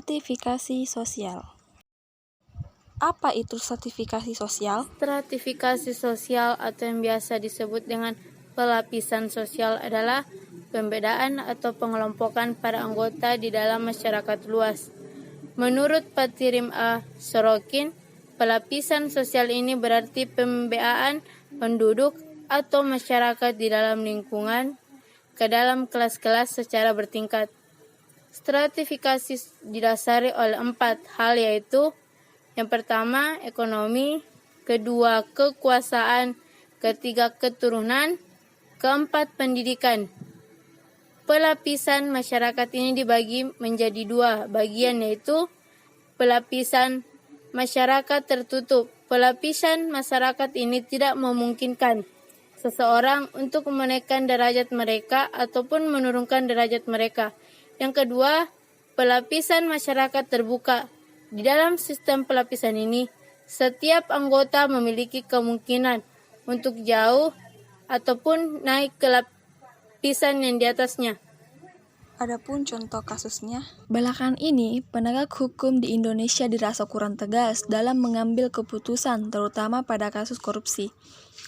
Stratifikasi sosial. Apa itu stratifikasi sosial? Stratifikasi sosial atau yang biasa disebut dengan pelapisan sosial adalah pembedaan atau pengelompokan para anggota di dalam masyarakat luas. Menurut Patirim A. Sorokin, pelapisan sosial ini berarti pembeaan penduduk atau masyarakat di dalam lingkungan ke dalam kelas-kelas secara bertingkat. Stratifikasi didasari oleh 4 hal, yaitu yang pertama, ekonomi, kedua, kekuasaan, ketiga, keturunan, keempat, pendidikan. Pelapisan masyarakat ini dibagi menjadi 2 bagian, yaitu pelapisan masyarakat tertutup. Pelapisan masyarakat ini tidak memungkinkan seseorang untuk menaikkan derajat mereka ataupun menurunkan derajat mereka. Yang kedua, pelapisan masyarakat terbuka. Di dalam sistem pelapisan ini, setiap anggota memiliki kemungkinan untuk jauh ataupun naik ke lapisan yang di atasnya. Adapun contoh kasusnya, belakangan ini penegak hukum di Indonesia dirasa kurang tegas dalam mengambil keputusan, terutama pada kasus korupsi.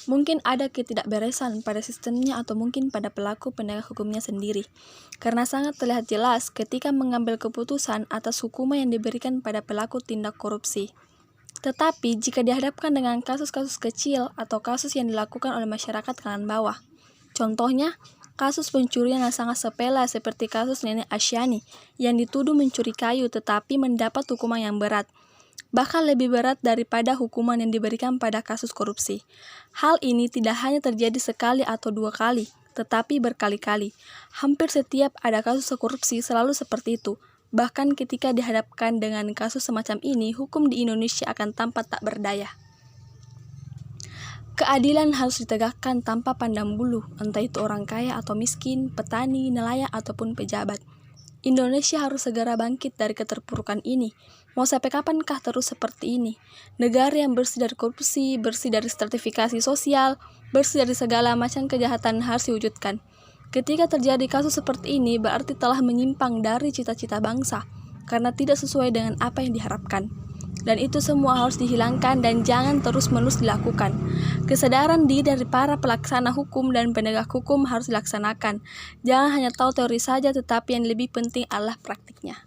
Mungkin ada ketidakberesan pada sistemnya atau mungkin pada pelaku penegak hukumnya sendiri. Karena sangat terlihat jelas ketika mengambil keputusan atas hukuman yang diberikan pada pelaku tindak korupsi. Tetapi jika dihadapkan dengan kasus-kasus kecil atau kasus yang dilakukan oleh masyarakat kalangan bawah, contohnya kasus pencurian yang sangat sepele seperti kasus Nenek Asyani yang dituduh mencuri kayu tetapi mendapat hukuman yang berat, bahkan lebih berat daripada hukuman yang diberikan pada kasus korupsi. Hal ini tidak hanya terjadi sekali atau 2 kali, tetapi berkali-kali. Hampir setiap ada kasus korupsi selalu seperti itu. Bahkan ketika dihadapkan dengan kasus semacam ini, hukum di Indonesia akan tampak tak berdaya. Keadilan harus ditegakkan tanpa pandang bulu, entah itu orang kaya atau miskin, petani, nelayan, ataupun pejabat. Indonesia harus segera bangkit dari keterpurukan ini. Mau sampai kapankah terus seperti ini? Negara yang bersih dari korupsi, bersih dari stratifikasi sosial, bersih dari segala macam kejahatan harus diwujudkan. Ketika terjadi kasus seperti ini, berarti telah menyimpang dari cita-cita bangsa, karena tidak sesuai dengan apa yang diharapkan. Dan itu semua harus dihilangkan dan jangan terus-menerus dilakukan. Kesadaran diri dari para pelaksana hukum dan penegak hukum harus dilaksanakan. Jangan hanya tahu teori saja, tetapi yang lebih penting adalah praktiknya.